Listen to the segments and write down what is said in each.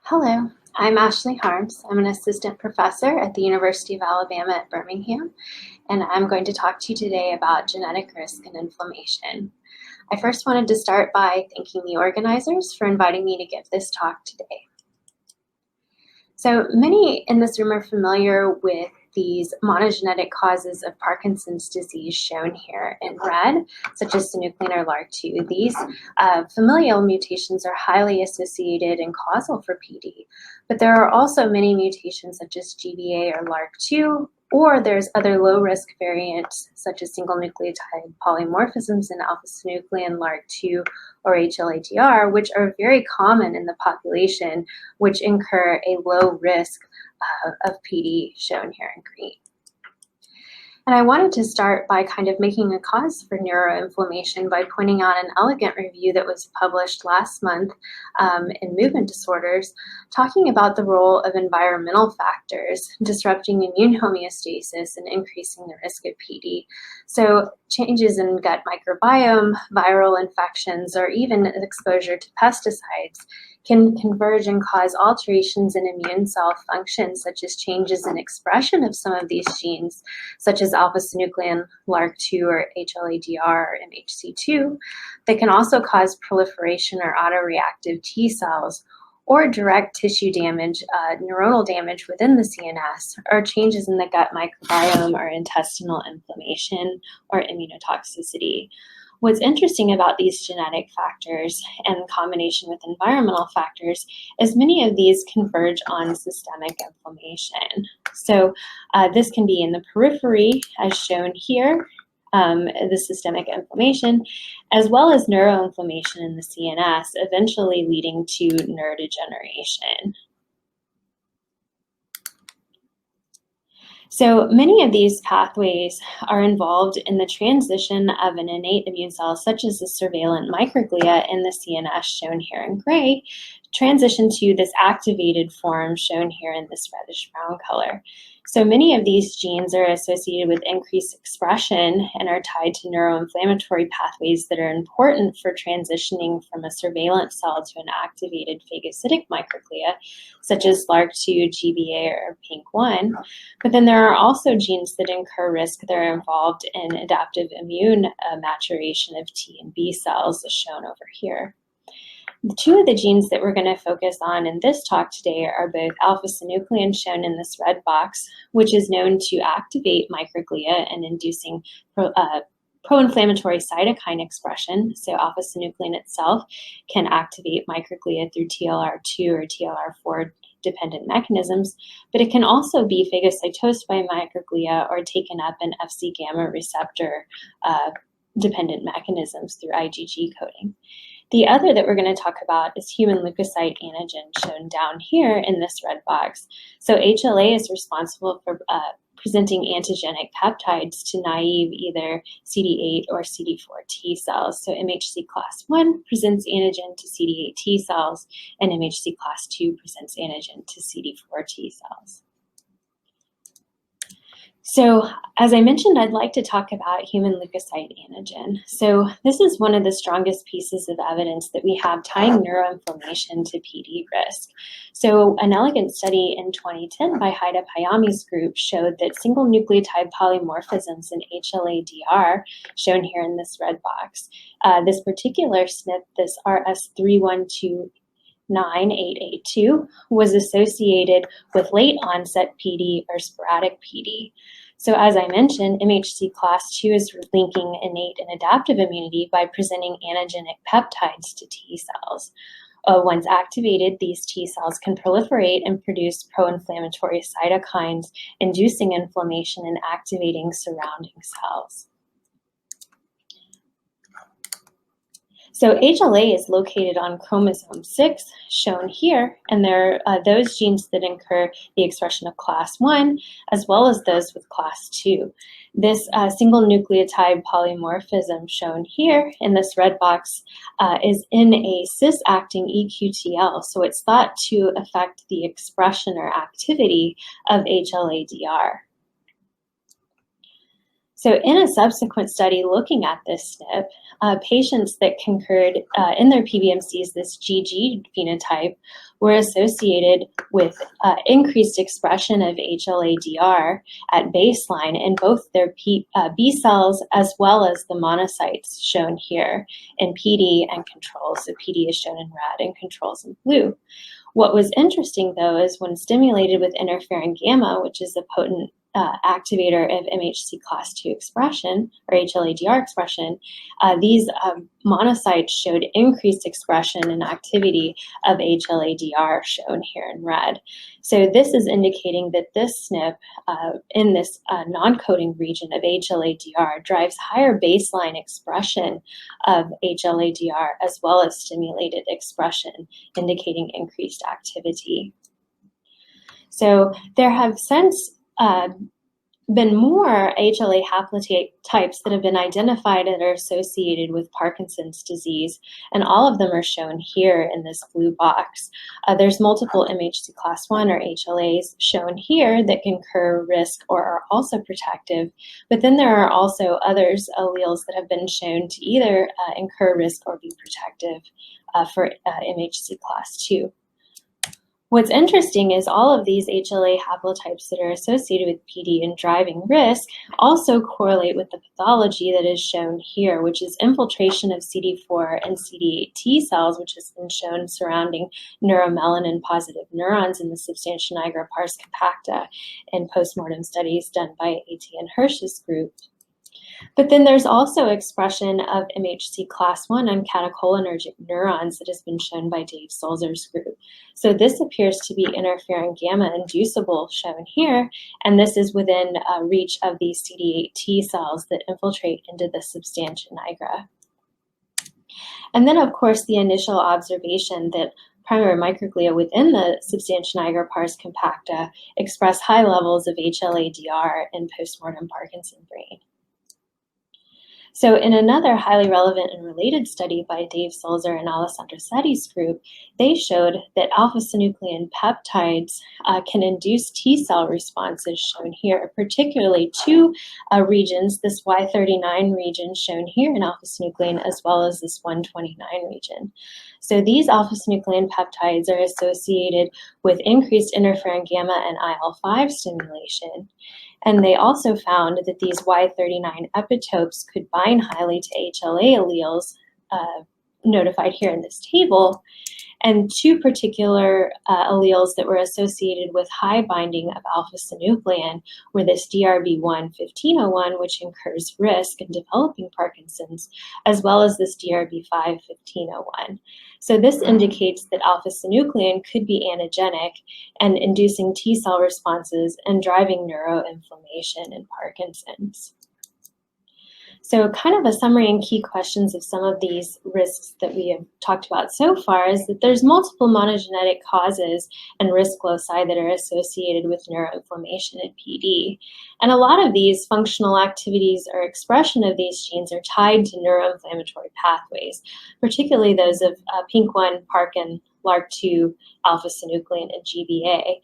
Hello, I'm Ashley Harms. I'm an assistant professor at the University of Alabama at Birmingham, and I'm going to talk to you today about genetic risk and inflammation. I first wanted to start by thanking the organizers for inviting me to give this talk today. So many in this room are familiar with these monogenetic causes of Parkinson's disease shown here in red, such as synuclein or LRRK2. These familial mutations are highly associated and causal for PD, but there are also many mutations such as GBA or LRRK2, or there's other low-risk variants such as single nucleotide polymorphisms in alpha-synuclein, LRRK2, or HLA-DR, which are very common in the population, which incur a low risk of PD shown here in green. And I wanted to start by kind of making a cause for neuroinflammation by pointing out an elegant review that was published last month in Movement Disorders, talking about the role of environmental factors disrupting immune homeostasis and increasing the risk of PD. So changes in gut microbiome, viral infections, or even exposure to pesticides can converge and cause alterations in immune cell function, such as changes in expression of some of these genes, such as alpha-synuclein, LRRK2, or HLA-DR, or MHC2, that can also cause proliferation or autoreactive T cells, or direct tissue damage, neuronal damage within the CNS, or changes in the gut microbiome or intestinal inflammation or immunotoxicity. What's interesting about these genetic factors and in combination with environmental factors is many of these converge on systemic inflammation. So this can be in the periphery, as shown here, the systemic inflammation, as well as neuroinflammation in the CNS, eventually leading to neurodegeneration. So many of these pathways are involved in the transition of an innate immune cell, such as the surveillant microglia in the CNS, shown here in gray, transition to this activated form shown here in this reddish-brown color. So many of these genes are associated with increased expression and are tied to neuroinflammatory pathways that are important for transitioning from a surveillance cell to an activated phagocytic microglia, such as LRRK2, GBA, or PINK1. But then there are also genes that incur risk that are involved in adaptive immune maturation of T and B cells, as shown over here. The two of the genes that we're going to focus on in this talk today are both alpha-synuclein, shown in this red box, which is known to activate microglia and inducing pro-inflammatory cytokine expression. So alpha-synuclein itself can activate microglia through TLR2 or TLR4 dependent mechanisms, but it can also be phagocytosed by microglia or taken up in Fc gamma receptor dependent mechanisms through IgG coding. The other that we're going to talk about is human leukocyte antigen, shown down here in this red box. So HLA is responsible for presenting antigenic peptides to naive either CD8 or CD4 T cells. So MHC class 1 presents antigen to CD8 T cells, and MHC class 2 presents antigen to CD4 T cells. So as I mentioned, I'd like to talk about human leukocyte antigen. So this is one of the strongest pieces of evidence that we have tying neuroinflammation to PD risk. So an elegant study in 2010 by Haida Payami's group showed that single nucleotide polymorphisms in HLA-DR, shown here in this red box, this particular SNP, this RS31298882, was associated with late onset PD or sporadic PD. So as I mentioned, MHC class 2 is linking innate and adaptive immunity by presenting antigenic peptides to T cells. Once activated, these T cells can proliferate and produce pro-inflammatory cytokines, inducing inflammation and activating surrounding cells. So HLA is located on chromosome 6, shown here, and there are those genes that incur the expression of class 1, as well as those with class 2. This single nucleotide polymorphism shown here in this red box is in a cis-acting EQTL, so it's thought to affect the expression or activity of HLA-DR. So in a subsequent study looking at this SNP, patients that concurred in their PBMCs, this GG phenotype, were associated with increased expression of HLA-DR at baseline in both their B cells as well as the monocytes shown here in PD and controls. So PD is shown in red and controls in blue. What was interesting, though, is when stimulated with interferon gamma, which is a potent activator of MHC class II expression, or HLA-DR expression, these monocytes showed increased expression and activity of HLA-DR, shown here in red. So this is indicating that this SNP in this non-coding region of HLA-DR drives higher baseline expression of HLA-DR as well as stimulated expression, indicating increased activity. So there have since been more HLA haplotypes that have been identified that are associated with Parkinson's disease, and all of them are shown here in this blue box. There's multiple MHC class I or HLAs shown here that concur risk or are also protective, but then there are also others, alleles, that have been shown to either incur risk or be protective for MHC class II. What's interesting is all of these HLA haplotypes that are associated with PD and driving risk also correlate with the pathology that is shown here, which is infiltration of CD4 and CD8 T cells, which has been shown surrounding neuromelanin-positive neurons in the substantia nigra pars compacta in postmortem studies done by Etienne Hirsch's group. But then there's also expression of MHC class I on catecholinergic neurons that has been shown by Dave Sulzer's group. So this appears to be interferon gamma inducible, shown here, and this is within reach of these CD8 T cells that infiltrate into the substantia nigra. And then, of course, the initial observation that primary microglia within the substantia nigra pars compacta express high levels of HLA-DR in postmortem Parkinson brain. So in another highly relevant and related study by Dave Sulzer and Alessandro Setti's group, they showed that alpha-synuclein peptides can induce T cell responses, shown here, particularly two regions, this Y39 region shown here in alpha-synuclein, as well as this 129 region. So these alpha-synuclein peptides are associated with increased interferon gamma and IL-5 stimulation. And they also found that these Y39 epitopes could bind highly to HLA alleles notified here in this table, and two particular alleles that were associated with high binding of alpha-synuclein were this DRB1-1501, which incurs risk in developing Parkinson's, as well as this DRB5-1501. So this indicates that alpha-synuclein could be antigenic and inducing T cell responses and driving neuroinflammation in Parkinson's. So kind of a summary and key questions of some of these risks that we have talked about so far is that there's multiple monogenetic causes and risk loci that are associated with neuroinflammation in PD. And a lot of these functional activities or expression of these genes are tied to neuroinflammatory pathways, particularly those of PINK1, PARK1, LRRK2, alpha-synuclein, and GBA.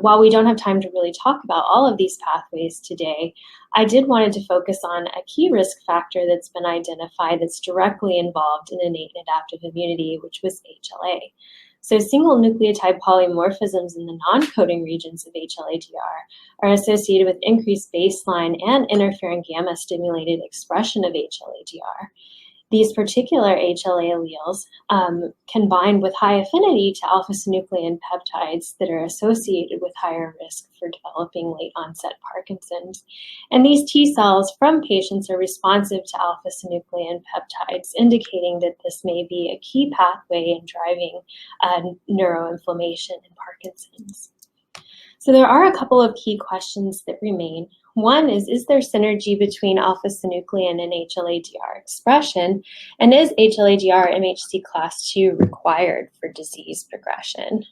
While we don't have time to really talk about all of these pathways today, I did want to focus on a key risk factor that's been identified that's directly involved in innate and adaptive immunity, which was HLA. So single nucleotide polymorphisms in the non-coding regions of HLA-DR are associated with increased baseline and interferon gamma stimulated expression of HLA-DR. These particular HLA alleles can bind with high affinity to alpha-synuclein peptides that are associated with higher risk for developing late onset Parkinson's. And these T cells from patients are responsive to alpha-synuclein peptides, indicating that this may be a key pathway in driving neuroinflammation in Parkinson's. So there are a couple of key questions that remain. One is there synergy between alpha-synuclein and HLA-DR expression? And is HLA-DR MHC class II required for disease progression?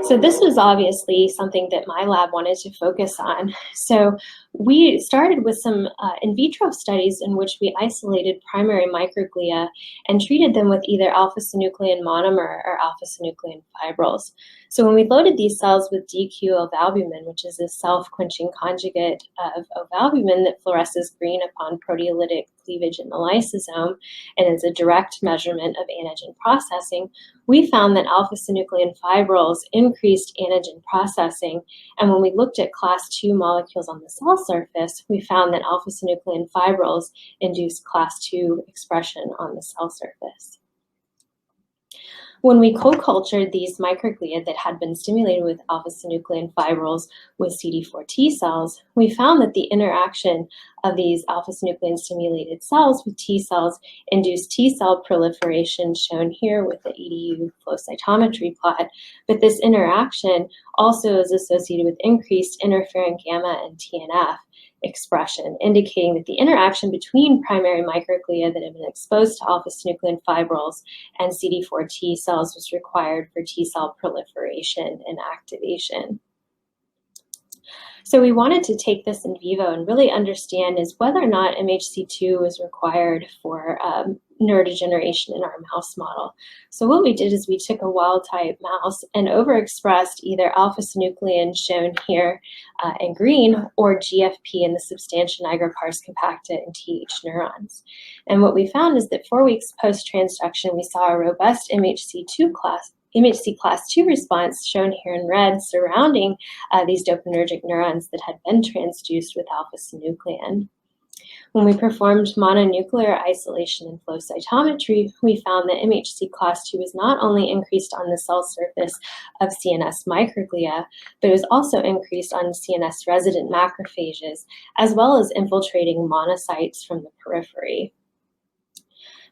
So this was obviously something that my lab wanted to focus on. So we started with some in vitro studies in which we isolated primary microglia and treated them with either alpha-synuclein monomer or alpha-synuclein fibrils. So when we loaded these cells with DQ ovalbumin, which is a self-quenching conjugate of ovalbumin that fluoresces green upon proteolytic cleavage in the lysosome and is a direct measurement of antigen processing, we found that alpha-synuclein fibrils increased antigen processing, and when we looked at class II molecules on the cell surface, we found that alpha-synuclein fibrils induced class II expression on the cell surface. When we co-cultured these microglia that had been stimulated with alpha-synuclein fibrils with CD4 T cells, we found that the interaction of these alpha-synuclein stimulated cells with T cells induced T cell proliferation, shown here with the EDU flow cytometry plot, but this interaction also is associated with increased interferon gamma and TNF expression, indicating that the interaction between primary microglia that have been exposed to alpha-synuclein fibrils and CD4 T cells was required for T cell proliferation and activation. So we wanted to take this in vivo and really understand is whether or not MHC2 is required for neurodegeneration in our mouse model. So what we did is we took a wild-type mouse and overexpressed either alpha-synuclein, shown here in green, or GFP in the substantia nigra pars compacta and TH neurons. And what we found is that 4 weeks post-transduction, we saw a robust MHC class 2 response, shown here in red, surrounding these dopaminergic neurons that had been transduced with alpha-synuclein. When we performed mononuclear isolation and flow cytometry, we found that MHC class 2 was not only increased on the cell surface of CNS microglia, but it was also increased on CNS resident macrophages, as well as infiltrating monocytes from the periphery.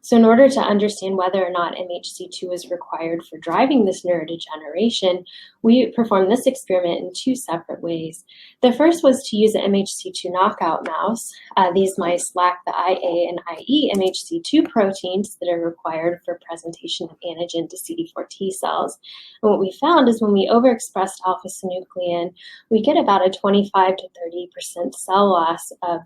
So in order to understand whether or not MHC2 is required for driving this neurodegeneration, we performed this experiment in 2 separate ways. The first was to use an MHC2 knockout mouse. These mice lack the IA and IE MHC2 proteins that are required for presentation of antigen to CD4 T cells. And what we found is when we overexpressed alpha-synuclein, we get about a 25 to 30% cell loss of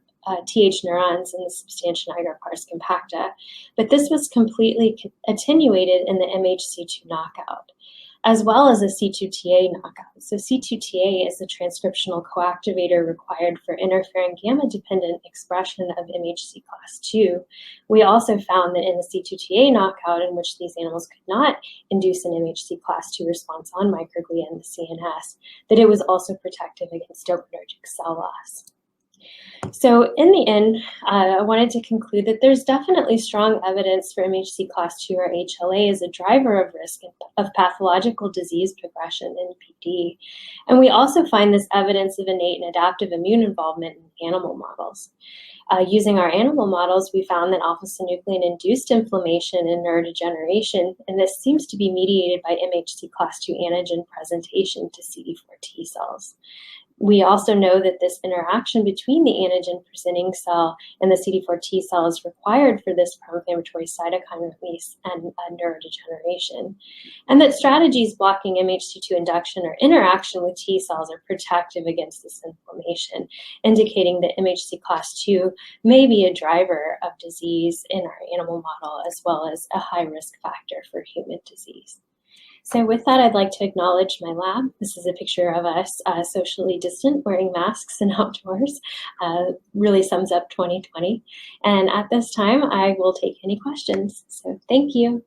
TH neurons in the substantia nigra pars compacta, but this was completely attenuated in the MHC2 knockout, as well as a C2TA knockout. So C2TA is a transcriptional coactivator required for interferon gamma-dependent expression of MHC class 2. We also found that in the C2TA knockout, in which these animals could not induce an MHC class 2 response on microglia in the CNS, that it was also protective against dopaminergic cell loss. So in the end, I wanted to conclude that there's definitely strong evidence for MHC class 2 or HLA as a driver of risk of pathological disease progression in PD. And we also find this evidence of innate and adaptive immune involvement in animal models. Using our animal models, we found that alpha-synuclein induced inflammation and neurodegeneration, and this seems to be mediated by MHC class 2 antigen presentation to CD4 T cells. We also know that this interaction between the antigen-presenting cell and the CD4 T cell is required for this pro-inflammatory cytokine release and neurodegeneration, and that strategies blocking MHC2 induction or interaction with T cells are protective against this inflammation, indicating that MHC class 2 may be a driver of disease in our animal model, as well as a high-risk factor for human disease. So with that, I'd like to acknowledge my lab. This is a picture of us socially distant, wearing masks and outdoors. Really sums up 2020. And at this time, I will take any questions. So thank you.